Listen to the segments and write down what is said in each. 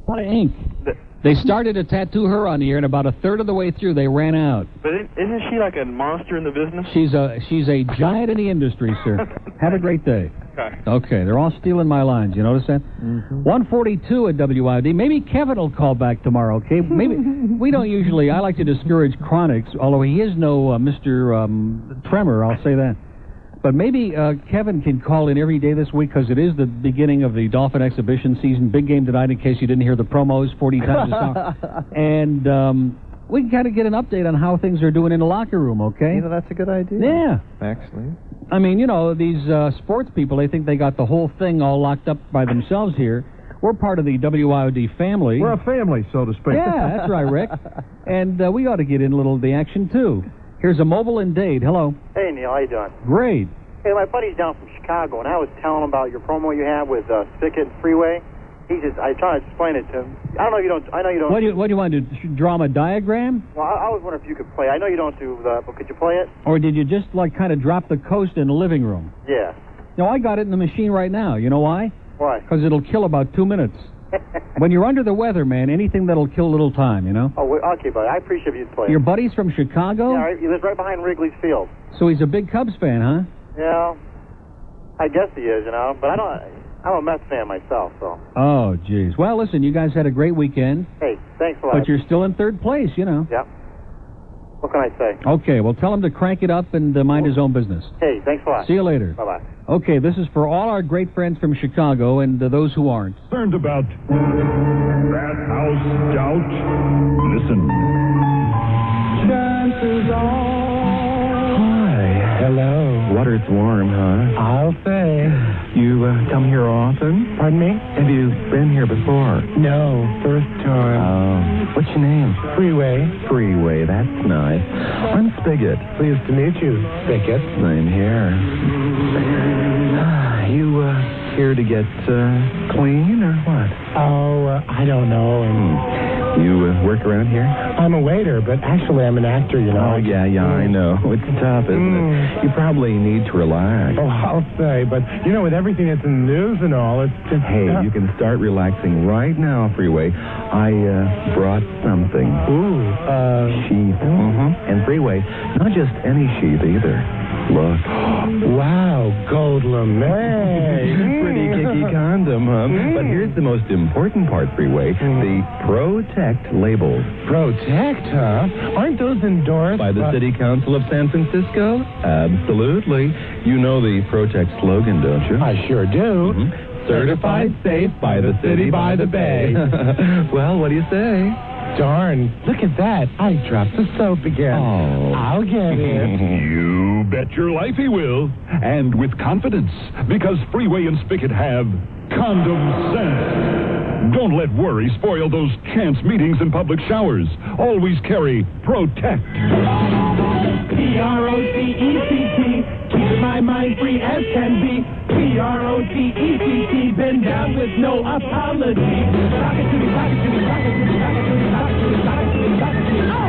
A lot of ink. They started to tattoo her on the air, and about a third of the way through, they ran out. But isn't she like a monster in the business? She's a giant in the industry, sir. Have a great day. Okay, they're all stealing my lines. You notice that? 142 at WIOD. Maybe Kevin will call back tomorrow, okay? Maybe we don't usually. I like to discourage chronics, although he is no Mr. Tremor, I'll say that. But maybe Kevin can call in every day this week because it is the beginning of the Dolphin exhibition season. Big game tonight in case you didn't hear the promos 40 times a song. And we can kind of get an update on how things are doing in the locker room, okay? You know, that's a good idea. Yeah. Actually. I mean, you know, these sports people, they think they got the whole thing all locked up by themselves here. We're part of the WIOD family. We're a family, so to speak. Yeah, that's right, Rick. And we ought to get in a little of the action, too. Here's a mobile in Dade. Hello. Hey, Neil. How you doing? Great. Hey, my buddy's down from Chicago, and I was telling him about your promo you have with Spigot Freeway. I tried to explain it to him. I know you don't. What do you want to do? Draw him a diagram? Well, I was wondering if you could play. I know you don't do that, but could you play it? Or did you just, like, kind of drop the coast in the living room? Yeah. No, I got it in the machine right now. You know why? Why? Because it'll kill about 2 minutes. When you're under the weather, man, anything that'll kill a little time, you know? Oh, okay, buddy. I appreciate you playing. Your buddy's from Chicago? Yeah, he lives right behind Wrigley's Field. So he's a big Cubs fan, huh? Yeah, I guess he is, you know. But I'm a Mets fan myself, so. Oh, jeez. Well, listen, you guys had a great weekend. Hey, thanks a lot. But you're still in third place, you know. Yeah. What can I say? Okay, well, tell him to crank it up and mind his own business. Hey, thanks a lot. See you later. Bye-bye. Okay, this is for all our great friends from Chicago and those who aren't. Concerned about that house doubt? Listen. Chances are. Hi. Hello. Water's warm, huh? I'll say. You come here often? Pardon me? Have you been here before? No, first time. Oh. What's your name? Freeway. Freeway, that's nice. I'm Spigot. Pleased to meet you, Spigot. Same here. You here to get clean or what? Oh, I don't know. You work around here? I'm a waiter, but actually I'm an actor, you know. Oh, yeah, I know. It's tough, isn't it? You probably need to relax. Oh, I'll say, but, you know, with everything that's in the news and all, it's just... Hey, you can start relaxing right now, Freeway. I brought something. Ooh, sheath. And Freeway, not just any sheath either. Look. Wow, gold lame. Pretty kicky condom, huh? But here's the most important part, Freeway. The Protect labels. Protect, huh? Aren't those endorsed by the City Council of San Francisco? Absolutely. You know the Protect slogan, don't you? I sure do. Certified safe by the city by the bay. Well, what do you say? Darn, look at that. I dropped the soap again. Oh. I'll get it. You bet your life he will. And with confidence, because Freeway and Spigot have condom sense. Don't let worry spoil those chance meetings and public showers. Always carry Protect. Protect. Keep my mind free as can be. Protect. Been down with no apology.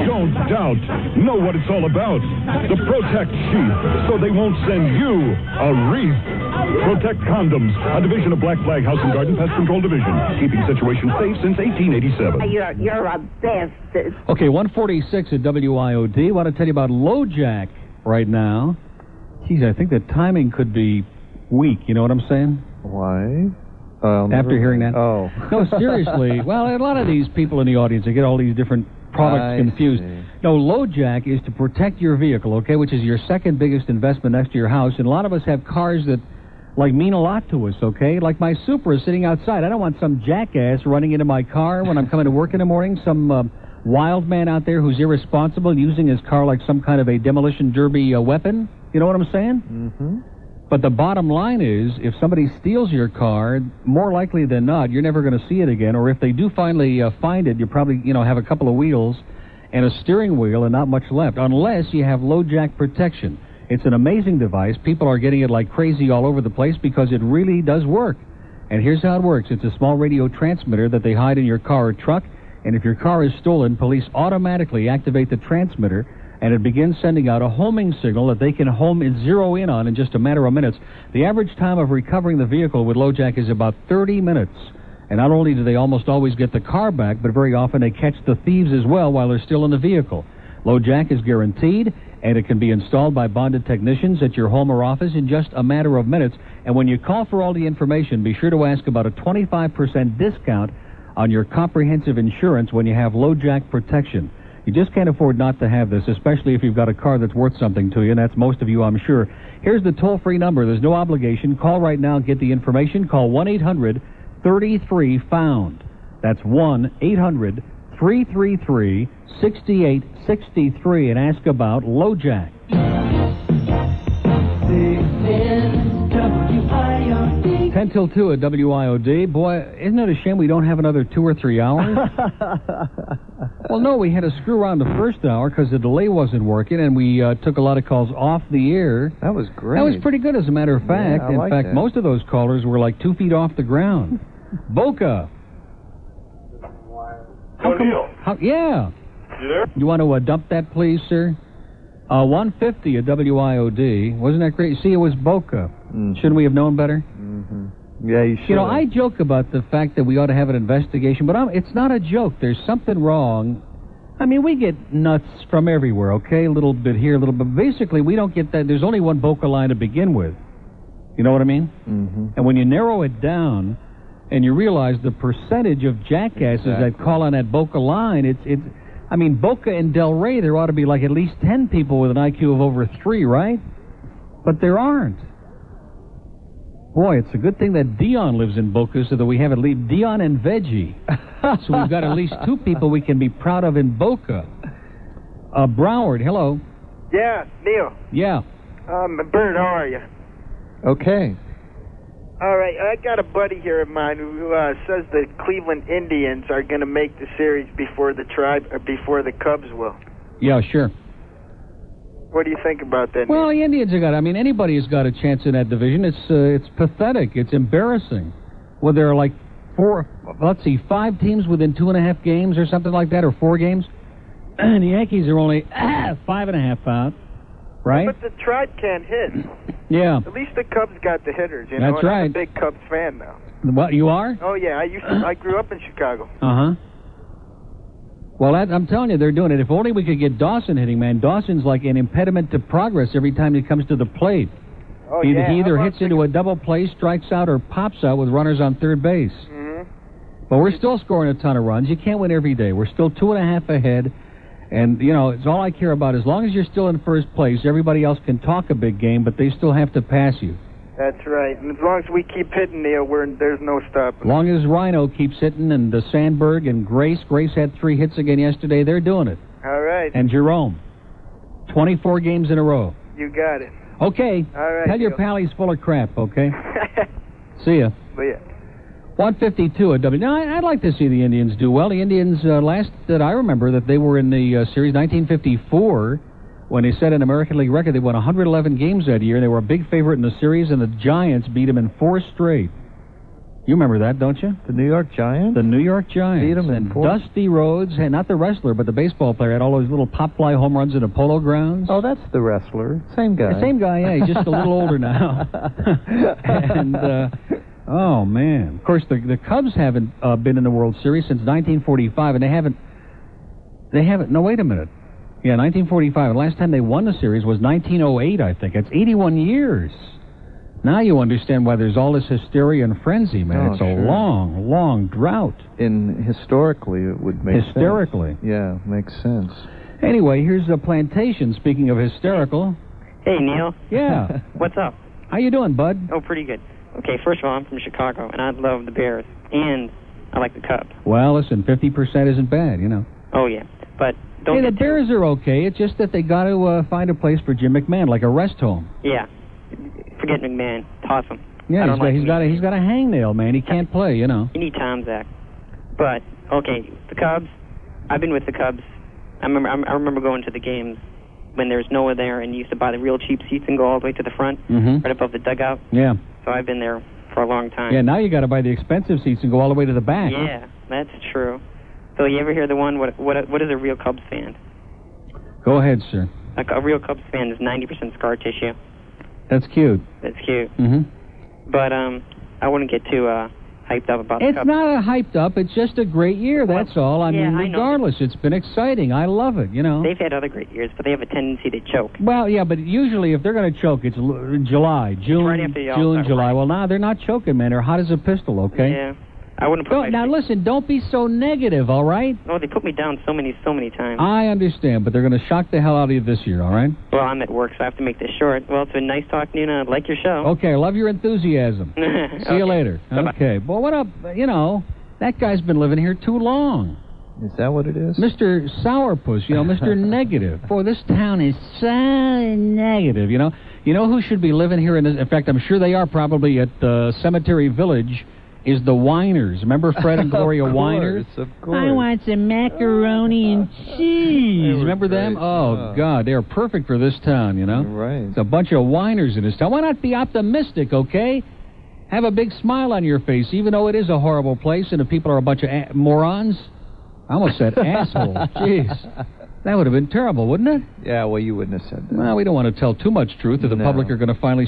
Don't doubt. Know what it's all about. The Protect sheath, so they won't send you a wreath. Protect Condoms, a division of Black Flag House and Garden Pest Control Division, keeping situations safe since 1887. You're a bastard. Okay, 146 at WIOD. Want to tell you about LoJack right now. Geez, I think the timing could be weak. You know what I'm saying? Why? After hearing that? Oh. No, seriously. Well, a lot of these people in the audience, they get all these different products confused. No, LoJack is to protect your vehicle, okay, which is your second biggest investment next to your house. And a lot of us have cars that, like, mean a lot to us, okay? Like my Supra is sitting outside. I don't want some jackass running into my car when I'm coming to work in the morning, some wild man out there who's irresponsible using his car like some kind of a demolition derby weapon. You know what I'm saying? Mm-hmm. But the bottom line is, if somebody steals your car, more likely than not, you're never going to see it again. Or if they do finally find it, you probably, have a couple of wheels and a steering wheel and not much left, unless you have LoJack protection. It's an amazing device. People are getting it like crazy all over the place because it really does work. And here's how it works. It's a small radio transmitter that they hide in your car or truck. And if your car is stolen, police automatically activate the transmitter, and it begins sending out a homing signal that they can home and zero in on in just a matter of minutes. The average time of recovering the vehicle with LoJack is about 30 minutes. And not only do they almost always get the car back, but very often they catch the thieves as well while they're still in the vehicle. LoJack is guaranteed, and it can be installed by bonded technicians at your home or office in just a matter of minutes. And when you call for all the information, be sure to ask about a 25% discount on your comprehensive insurance when you have LoJack protection. You just can't afford not to have this, especially if you've got a car that's worth something to you, and that's most of you, I'm sure. Here's the toll-free number. There's no obligation. Call right now and get the information. Call 1-800-33-FOUND. That's 1-800-333-6863 and ask about LoJack. 10 till 2 at WIOD. Boy, isn't it a shame we don't have another 2 or 3 hours? Well, no, we had to screw around the first hour because the delay wasn't working, and we took a lot of calls off the air. That was great. That was pretty good, as a matter of fact. Yeah, In fact, most of those callers were like 2 feet off the ground. Boca. Yeah. You there? You want to dump that, please, sir? 150 at WIOD. Wasn't that great? See, it was Boca. Shouldn't we have known better? Mm-hmm. Yeah, you should. You know, I joke about the fact that we ought to have an investigation, but it's not a joke. There's something wrong. I mean, we get nuts from everywhere, okay? A little bit here, a little bit. Basically, we don't get that. There's only one Boca line to begin with. You know what I mean? Mm-hmm. And when you narrow it down and you realize the percentage of jackasses that call on that Boca line, I mean, Boca and Delray, there ought to be like at least 10 people with an IQ of over 3, right? But there aren't. Boy, it's a good thing that Dion lives in Boca so that we have at least Dion and Veggie. So we've got at least 2 people we can be proud of in Boca. Broward, hello. Yeah, Neil. Yeah. Bert, how are you? Okay. All right, I got a buddy here of mine who says the Cleveland Indians are going to make the series before the Cubs will. Yeah, sure. What do you think about that? Well, the Indians have got. I mean, anybody has got a chance in that division. It's pathetic. It's embarrassing. Well, there are like 5 teams within 2.5 games or something like that, or 4 games. And the Yankees are only 5.5 out. Right? But the Tribe can't hit. Yeah. At least the Cubs got the hitters, you know. That's right. I'm a big Cubs fan now. What, you are? Oh, yeah. I grew up in Chicago. Uh-huh. Well, I'm telling you, they're doing it. If only we could get Dawson hitting, man. Dawson's like an impediment to progress every time he comes to the plate. Oh, He either hits into a double play, strikes out, or pops out with runners on third base. Mm-hmm. But we're still scoring a ton of runs. You can't win every day. We're still 2.5 ahead. And, you know, it's all I care about. As long as you're still in first place, everybody else can talk a big game, but they still have to pass you. That's right. And as long as we keep hitting, Neil, there's no stopping. As long as Rhino keeps hitting, and Sandberg and Grace had 3 hits again yesterday, they're doing it. All right. And Jerome. 24 games in a row. You got it. Okay. All right. Tell your pal he's full of crap, okay? See ya. See ya. 152 at W. Now, I'd like to see the Indians do well. The Indians, last that I remember, that they were in the series 1954, when they set an American League record. They won 111 games that year, and they were a big favorite in the series, and the Giants beat them in 4 straight. You remember that, don't you? The New York Giants? The New York Giants. Beat them in 4. Dusty Rhodes, not the wrestler, but the baseball player, had all those little pop-fly home runs in the Polo Grounds. Oh, that's the wrestler. Same guy. The same guy, yeah. He's just a little older now. And, oh, man. Of course, the Cubs haven't been in the World Series since 1945, and they haven't, no, wait a minute. Yeah, 1945. The last time they won the series was 1908, I think. That's 81 years. Now you understand why there's all this hysteria and frenzy, man. It's a long, long drought. Historically, it would make sense. Hysterically. Yeah, makes sense. Anyway, here's a Plantation, speaking of hysterical. Hey, Neil. Yeah. What's up? How you doing, bud? Oh, pretty good. Okay, first of all, I'm from Chicago, and I love the Bears, and I like the Cubs. Well, listen, 50% isn't bad, you know. Oh, yeah, but don't the Bears are okay. It's just that they got to find a place for Jim McMahon, like a rest home. Yeah. Forget McMahon. Toss him. Yeah, he's got a hangnail, man. He can't play, you know. You need Tom, Zach. But, okay, the Cubs, I've been with the Cubs. I remember going to the games when there was no one there, and you used to buy the real cheap seats and go all the way to the front, right above the dugout. Yeah. So I've been there for a long time. Yeah, now you got to buy the expensive seats and go all the way to the back. Yeah, that's true. So you ever hear the one, what is a real Cubs fan? Go ahead, sir. Like a real Cubs fan is 90% scar tissue. That's cute. That's cute. Mm-hmm. But I wouldn't get too hyped up about the It's Cubs. not hyped up. It's just a great year, that's all. I mean, I know. regardless, it's been exciting. I love it, you know. They've had other great years, but they have a tendency to choke. Well, yeah, but usually if they're going to choke, it's July, June, right after the June, All-Star July. break. Well, now they're not choking, man. They're hot as a pistol, okay? Yeah. I wouldn't put Now, listen, don't be so negative, all right? Oh, they put me down so many times. I understand, but they're going to shock the hell out of you this year, all right? Well, I'm at work, so I have to make this short. Well, it's been nice talking to you, and I like your show. Okay, I love your enthusiasm. See you later. Bye-bye. Okay. Well, what up? You know, that guy's been living here too long. Is that what it is? Mr. Sourpuss, you know, Mr. Negative. Boy, this town is so negative, you know. You know who should be living here? In fact, I'm sure they are probably at Cemetery Village, is the Whiners. Remember Fred and Gloria Whiners? Of course. I want some macaroni and cheese. Remember them? Oh, God, they're perfect for this town, you know? Right. It's a bunch of whiners in this town. Why not be optimistic, okay? Have a big smile on your face, even though it is a horrible place and the people are a bunch of morons. I almost said asshole. Jeez. That would have been terrible, wouldn't it? Yeah, well, you wouldn't have said that. Well, we don't want to tell too much truth, or the public are going to finally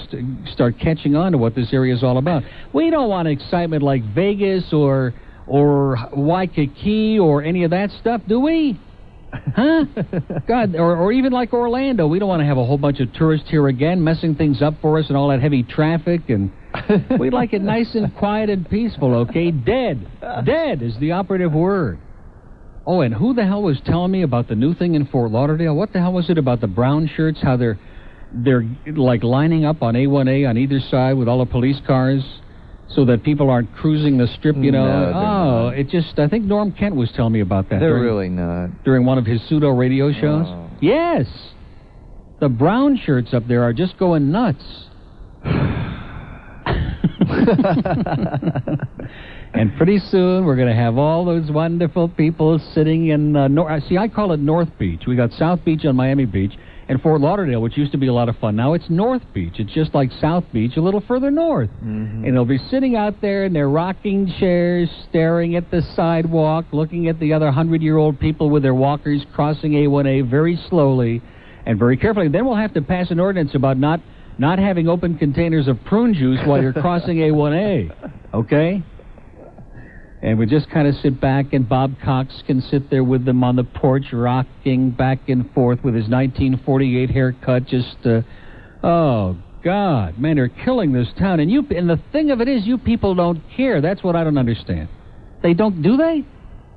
start catching on to what this area is all about. We don't want excitement like Vegas or Waikiki or any of that stuff, do we? Huh? God, or even like Orlando. We don't want to have a whole bunch of tourists here again, messing things up for us and all that heavy traffic. And we like it nice and quiet and peaceful, okay? Dead. Dead is the operative word. Oh, and who the hell was telling me about the new thing in Fort Lauderdale? What the hell was it about the brown shirts? How they're like lining up on A1A on either side with all the police cars so that people aren't cruising the strip, you know? No, it just, I think Norm Kent was telling me about that. They're really not. During one of his pseudo radio shows? Oh. Yes. The brown shirts up there are just going nuts. And pretty soon we're going to have all those wonderful people sitting in see, I call it North Beach. We got South Beach on Miami Beach and Fort Lauderdale, which used to be a lot of fun. Now it's North Beach. It's just like South Beach, a little further north. Mm-hmm. And they'll be sitting out there in their rocking chairs, staring at the sidewalk, looking at the other 100-year-old people with their walkers crossing A1A very slowly and very carefully. Then we'll have to pass an ordinance about not having open containers of prune juice while you're crossing A1A. Okay? And we just kind of sit back, and Bob Cox can sit there with them on the porch, rocking back and forth with his 1948 haircut. Just, oh, God, man, they're killing this town. And the thing of it is, you people don't care. That's what I don't understand. They don't, do they?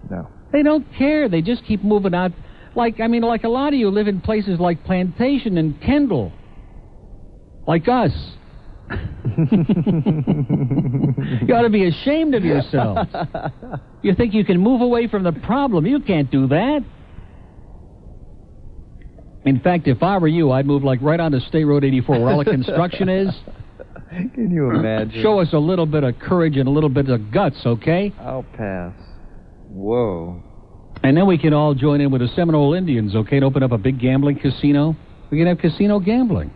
No. They don't care. They just keep moving out. Like a lot of you live in places like Plantation and Kendall. Like us. You ought to be ashamed of yourselves. You think you can move away from the problem. You can't do that. In fact, if I were you, I'd move like right onto State Road 84 where all the construction is. Can you imagine? Show us a little bit of courage and a little bit of guts, okay? I'll pass. Whoa. And then we can all join in with the Seminole Indians, okay, and open up a big gambling casino. We can have casino gambling.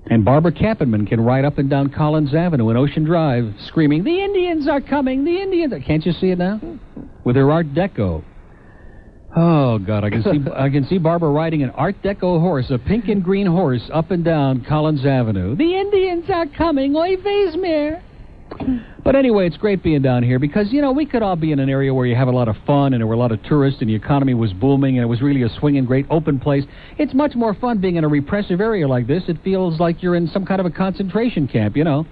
And Barbara Kappenman can ride up and down Collins Avenue and Ocean Drive screaming, "The Indians are coming! The Indians!" Can't you see it now? With her Art Deco. Oh, God, I can see Barbara riding an Art Deco horse, a pink and green horse, up and down Collins Avenue. "The Indians are coming! Oy vey's mir!" But anyway, it's great being down here because, you know, we could all be in an area where you have a lot of fun and there were a lot of tourists and the economy was booming and it was really a swinging, great open place. It's much more fun being in a repressive area like this. It feels like you're in some kind of a concentration camp, you know.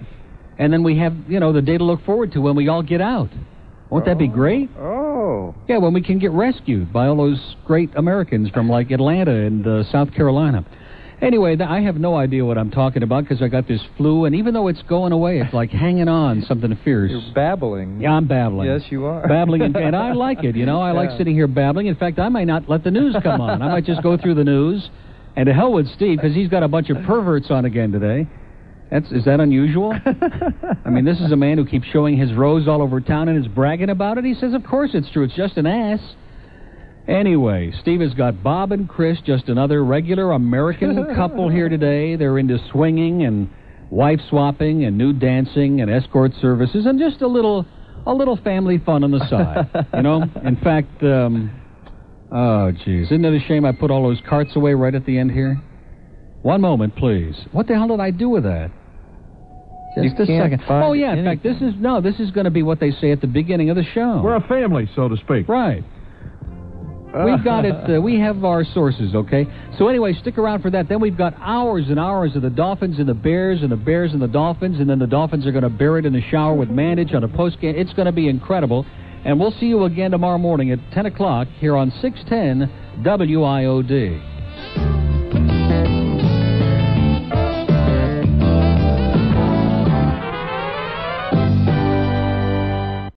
And then we have, you know, the day to look forward to when we all get out. Won't that be great? Oh. Yeah, when we can get rescued by all those great Americans from, like, Atlanta and South Carolina. Anyway, I have no idea what I'm talking about because I got this flu, and even though it's going away, it's like hanging on, something fierce. You're babbling. Yeah, I'm babbling. Yes, you are. Babbling, and I like it, you know. I like sitting here babbling. In fact, I might not let the news come on. I might just go through the news, and to hell with Steve because he's got a bunch of perverts on again today. Is that unusual? I mean, this is a man who keeps showing his rose all over town and is bragging about it. He says, of course it's true. It's just an ass. Anyway, Steve has got Bob and Chris, just another regular American couple here today. They're into swinging and wife swapping and nude dancing and escort services and just a little family fun on the side, you know? In fact, oh, geez, isn't it a shame I put all those carts away right at the end here? One moment, please. What the hell did I do with that? Just a second. Oh, yeah, in fact, this is going to be what they say at the beginning of the show. We're a family, so to speak. Right. We've got it. We have our sources, okay? So anyway, stick around for that. Then we've got hours and hours of the Dolphins and the Bears and the Bears and the Dolphins, and then the Dolphins are going to bear it in the shower with Mandich on a postgame. It's going to be incredible. And we'll see you again tomorrow morning at 10 o'clock here on 610 WIOD.